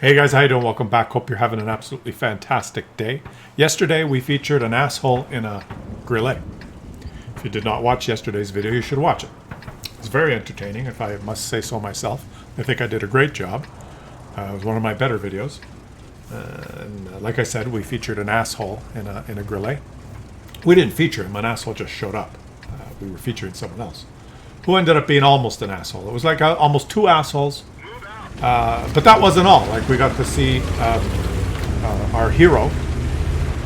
Hey guys, how you doing? Welcome back. Hope you're having an absolutely fantastic day. Yesterday we featured an asshole in a grillet. If you did not watch yesterday's video, you should watch it. It's very entertaining, if I must say so myself. I think I did a great job. It was one of my better videos. Like I said, we featured an asshole in a grillet. We didn't feature him. An asshole just showed up. We were featuring someone else who ended up being almost an asshole. It was like almost two assholes. But that wasn't all. Like, we got to see our hero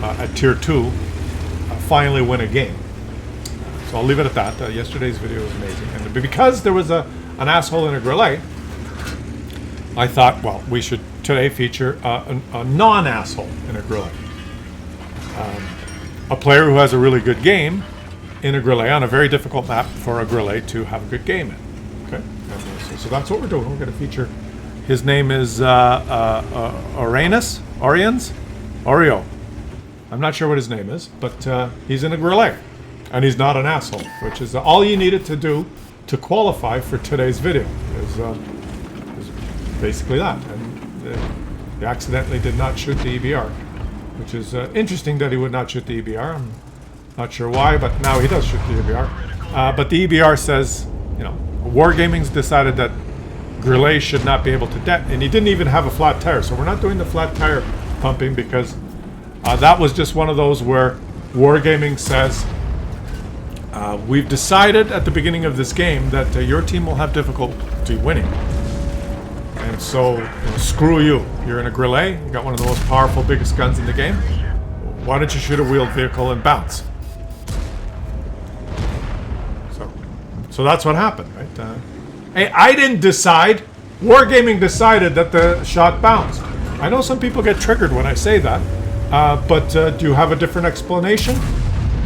at Tier 2 finally win a game. So I'll leave it at that. Yesterday's video was amazing. And because there was an asshole in a grillet, I thought, well, we should today feature a non-asshole in a grillet. A player who has a really good game in a grillet on a very difficult map for a grillet to have a good game in. Okay? So that's what we're doing. We're going to feature... His name is Oriens? Oreo. I'm not sure what his name is, but he's in a grillet. And he's not an asshole, which is all you needed to do to qualify for today's video. Is basically that. And he accidentally did not shoot the EBR, which is interesting that he would not shoot the EBR. I'm not sure why, but now he does shoot the EBR. But the EBR says, you know, Wargaming's decided that grillet should not be able to detonate, and he didn't even have a flat tire, so we're not doing the flat tire pumping because that was just one of those where Wargaming says we've decided at the beginning of this game that your team will have difficulty winning, and so screw you. You're in a grillet, you got one of the most powerful, biggest guns in the game. Why don't you shoot a wheeled vehicle and bounce? So that's what happened, right? Hey, I didn't decide. Wargaming decided that the shot bounced. I know some people get triggered when I say that, but do you have a different explanation?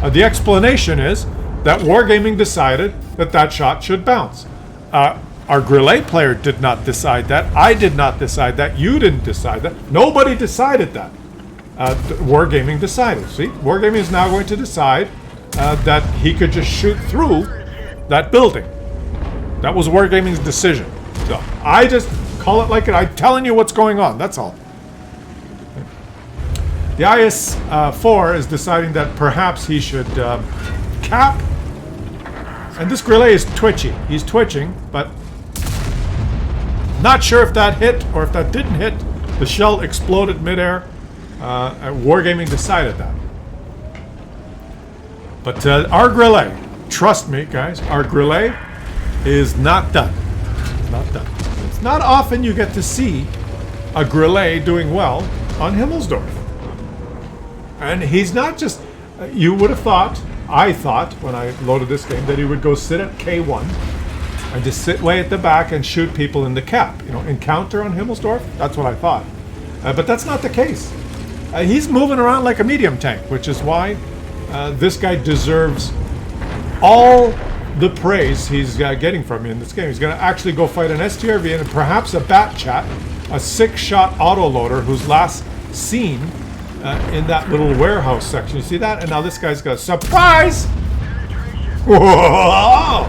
The explanation is that Wargaming decided that that shot should bounce. Our grillet player did not decide that. I did not decide that. You didn't decide that. Nobody decided that. Wargaming decided. See, Wargaming is now going to decide that he could just shoot through that building. That was Wargaming's decision. So I just call it like it. I'm telling you what's going on. That's all. The IS-4 is deciding that perhaps he should cap. And this grillet is twitchy. He's twitching, but not sure if that hit or if that didn't hit. The shell exploded midair. Wargaming decided that. But our grillet, trust me, guys, our grillet is not done. It's not done. It's not often you get to see a grillet doing well on Himmelsdorf. And he's not just... you would have thought, I thought, when I loaded this game, that he would go sit at K1 and just sit way at the back and shoot people in the cap. You know, encounter on Himmelsdorf? That's what I thought. But that's not the case. He's moving around like a medium tank, which is why this guy deserves all the praise he's getting from me in this game. He's going to actually go fight an STRV and perhaps a Bat Chat, a 6-shot autoloader who's last seen in that little warehouse section. You see that? And now this guy's got a surprise! Whoa!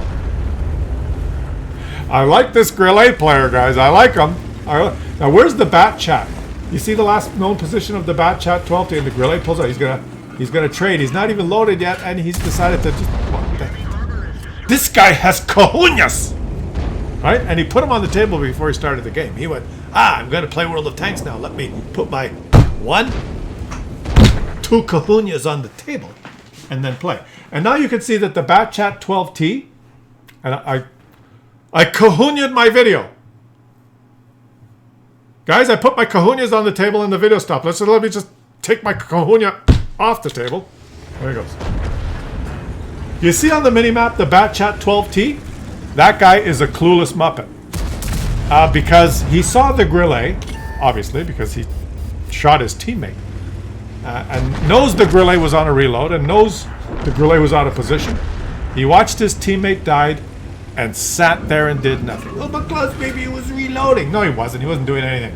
I like this grillet player, guys. I like him. Now, where's the Bat Chat? You see the last known position of the Bat Chat 12 and the grillet pulls out. He's gonna trade. He's not even loaded yet, and he's decided to just... This guy has cojones! Right? And he put him on the table before he started the game. He went, I'm going to play World of Tanks now. Let me put my 2 cojones on the table and then play. And now you can see that the Bat Chat 12T, and I cojoneed my video. Guys, I put my cojones on the table and the video stopped. Let me just take my cojones off the table. There he goes. You see on the minimap the Bat Chat 12T? That guy is a clueless muppet. Because he saw the grillet, obviously, because he shot his teammate. And knows the grillet was on a reload and knows the grillet was out of position. He watched his teammate died and sat there and did nothing. Oh, but Claus, maybe he was reloading. No, he wasn't. He wasn't doing anything.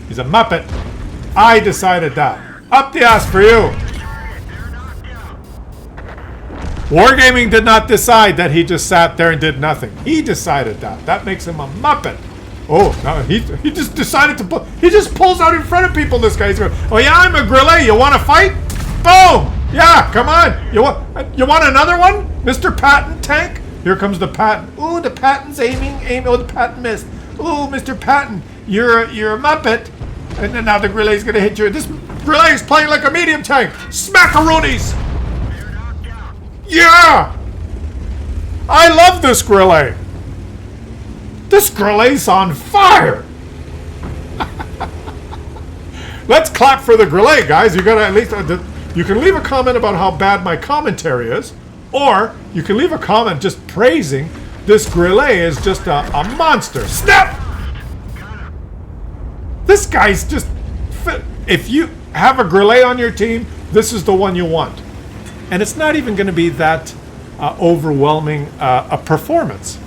He's a muppet. I decided that. Up the ass for you. Wargaming did not decide that he just sat there and did nothing. He decided that. That makes him a muppet. Oh, no, he just decided to pull. He just pulls out in front of people. This guy's going, oh yeah, I'm a grillet. You want to fight? Boom! Yeah, come on. You want another one, Mr. Patton Tank? Here comes the Patton. Ooh, the Patton's aiming. Oh, the Patton missed. Ooh, Mr. Patton, you're a Muppet. And then now the grillet's gonna hit you. This grillet's playing like a medium tank. Smackaroonies! Yeah! I love this grillet. This grillet's on fire. Let's clap for the grillet, guys. You gotta at least you can leave a comment about how bad my commentary is, or you can leave a comment just praising this grillet is just a monster. Snap! This guy's just. If you have a grillet on your team, this is the one you want, and it's not even going to be that overwhelming a performance.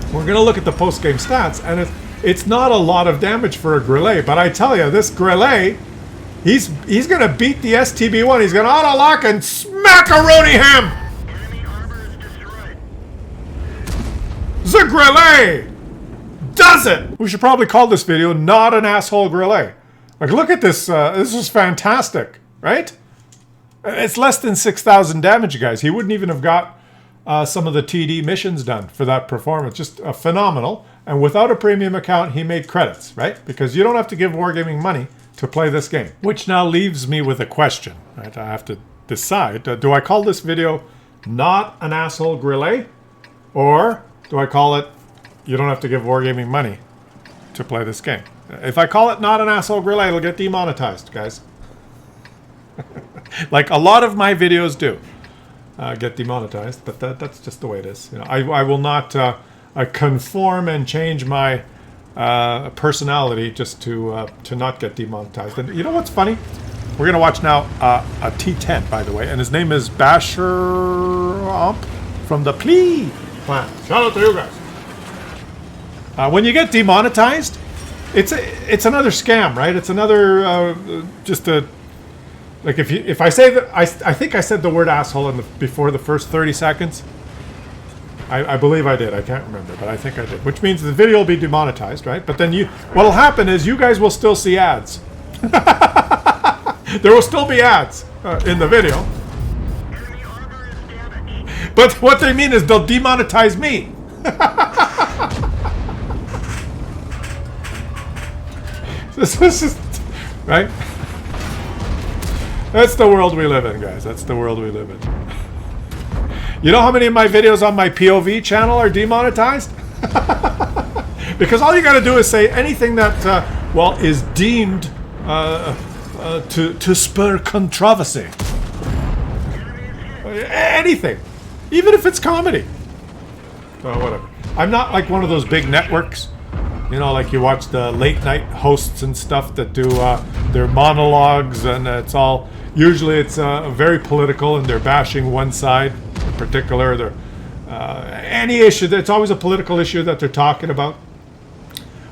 We're going to look at the post-game stats, and it's not a lot of damage for a grillet, but I tell you, this grillet, he's going to beat the STB1. He's going to auto-lock and smackaroni him! The grillet does it! We should probably call this video Not an Asshole Grillet. Like, look at this. This is fantastic, right? It's less than 6,000 damage, guys. He wouldn't even have got some of the TD missions done for that performance. Just phenomenal. And without a premium account, he made credits, right? Because you don't have to give Wargaming money to play this game. Which now leaves me with a question, right? I have to decide. Do I call this video Not an Asshole Grillet? Or do I call it You don't have to give Wargaming money to play this game? If I call it Not an Asshole Grillet, it'll get demonetized, guys. Like a lot of my videos do get demonetized, but that's just the way it is. You know, I will not conform and change my personality just to not get demonetized. And you know what's funny? We're gonna watch now a T10, by the way, and his name is Basher from the Plea Clan. Shout out to you guys. When you get demonetized, it's another scam, right? It's another just a. Like if I say that I think I said the word asshole before the first 30 seconds. I believe I did. I can't remember, but I think I did. Which means the video will be demonetized, right? But then what'll happen is you guys will still see ads. There will still be ads in the video. But what they mean is they'll demonetize me. This is right. That's the world we live in, guys. That's the world we live in. You know how many of my videos on my POV channel are demonetized? Because all you got to do is say anything that, well, is deemed to spur controversy. Anything. Even if it's comedy. So whatever. I'm not like one of those big networks. You know, like you watch the late night hosts and stuff that do their monologues, and it's all... Usually it's very political, and they're bashing one side in particular. They're, any issue, it's always a political issue that they're talking about,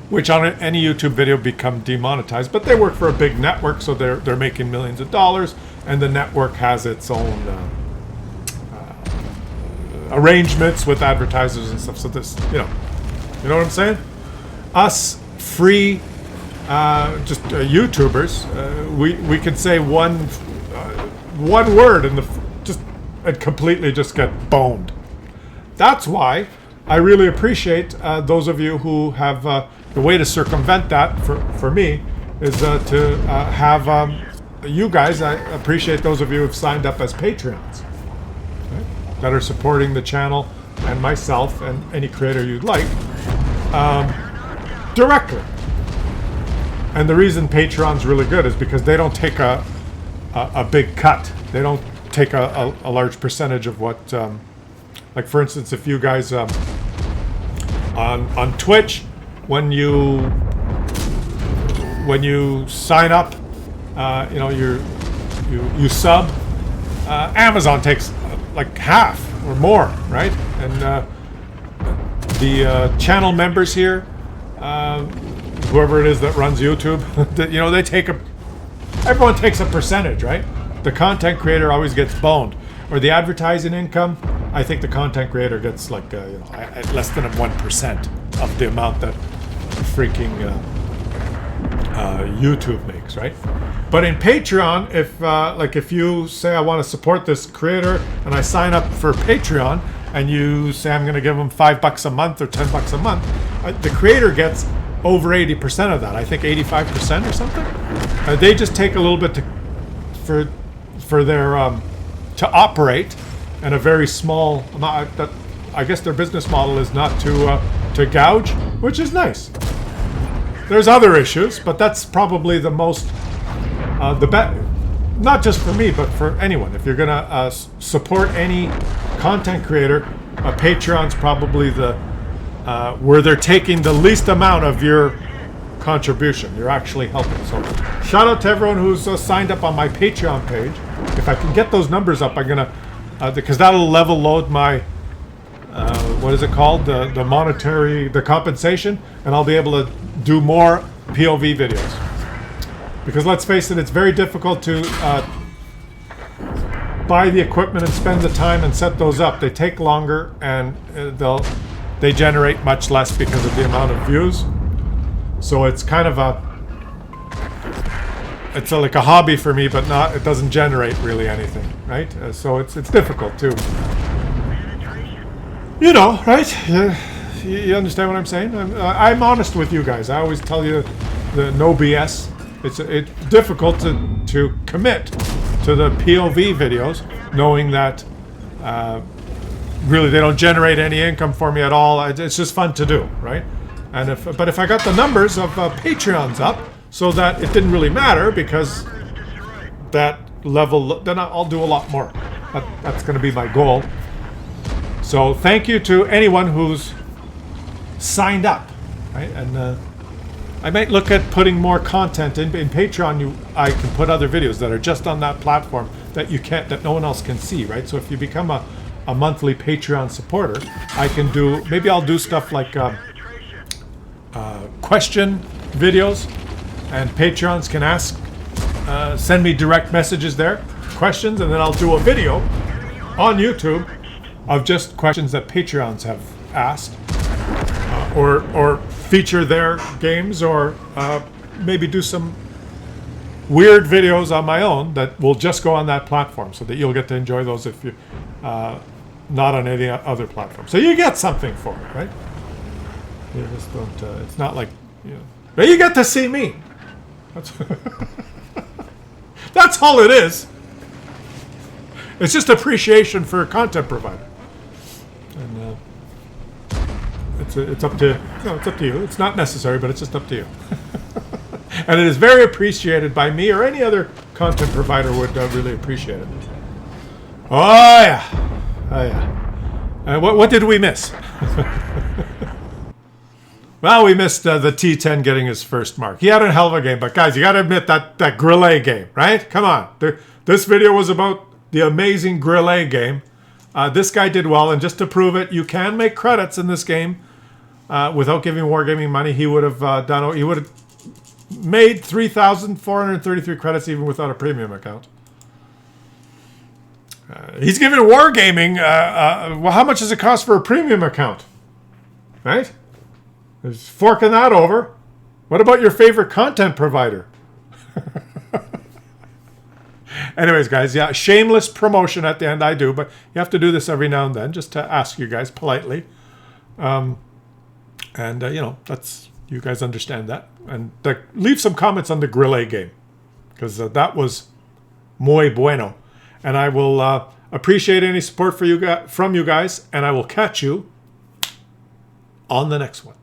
which on any YouTube video become demonetized. But they work for a big network, so they're making millions of dollars, and the network has its own arrangements with advertisers and stuff. So this, you know what I'm saying? Us free just YouTubers, we can say one word and completely just get boned. That's why I really appreciate those of you who have the way to circumvent that for me is to have you guys. I appreciate those of you who've signed up as Patreons, okay, that are supporting the channel and myself and any creator you'd like directly. And the reason Patreon's really good is because they don't take a big cut. They don't take a large percentage of what, like for instance, if you guys on Twitch, when you sign up, you know, you sub, Amazon takes like half or more, right? And the channel members here, whoever it is that runs YouTube, you know, everyone takes a percentage, right? The content creator always gets boned, or the advertising income. I think the content creator gets like, you know, less than 1% of the amount that freaking YouTube makes, right? But in Patreon, if like if you say I want to support this creator and I sign up for Patreon and you say I'm going to give them $5 a month or $10 a month, the creator gets over 80% of that. I think 85% or something. They just take a little bit for their to operate, and a very small amount. I guess their business model is not to gouge, which is nice. There's other issues, but that's probably the most not just for me, but for anyone. If you're gonna support any content creator, Patreon's probably the where they're taking the least amount of your contribution. You're actually helping. So shout out to everyone who's signed up on my Patreon page. If I can get those numbers up, I'm gonna because that'll level load my what is it called, the compensation, and I'll be able to do more POV videos. Because let's face it, it's very difficult to buy the equipment and spend the time and set those up. They take longer, and they generate much less because of the amount of views. So it's kind of like a hobby for me, but it doesn't generate really anything, right? So it's difficult too. You know, right? You understand what I'm saying? I'm honest with you guys. I always tell you the no BS. It's difficult to commit to the POV videos, knowing that really they don't generate any income for me at all. It's just fun to do, right? And if I got the numbers of Patreons up, so that it didn't really matter, because that level, then I'll do a lot more. That's going to be my goal. So thank you to anyone who's signed up, right? And I might look at putting more content in Patreon. I can put other videos that are just on that platform that that no one else can see, right? So if you become a monthly Patreon supporter, maybe I'll do stuff like question videos, and Patreons can send me direct messages there, questions, and then I'll do a video on YouTube of just questions that Patreons have asked, or feature their games, or maybe do some weird videos on my own that will just go on that platform, so that you'll get to enjoy those if you're not on any other platform. So you get something for it, right? You just don't. It's not like, but you get to see me. That's all it is. It's just appreciation for a content provider. And it's up to you. It's not necessary, but it's just up to you. And it is very appreciated by me, or any other content provider would really appreciate it. Oh yeah. What did we miss? Well, we missed the T10 getting his first mark. He had a hell of a game, but guys, you got to admit that Grillet game, right? Come on. This video was about the amazing Grillet game. This guy did well, and just to prove it, you can make credits in this game without giving Wargaming money. He would have made 3,433 credits even without a premium account. He's giving Wargaming, well, how much does it cost for a premium account? Right? He's forking that over. What about your favorite content provider? Anyways, guys, yeah, shameless promotion at the end, I do, but you have to do this every now and then just to ask you guys politely. That's, you guys understand that. And leave some comments on the Grillet game, because that was muy bueno. And I will appreciate any support from you guys, and I will catch you on the next one.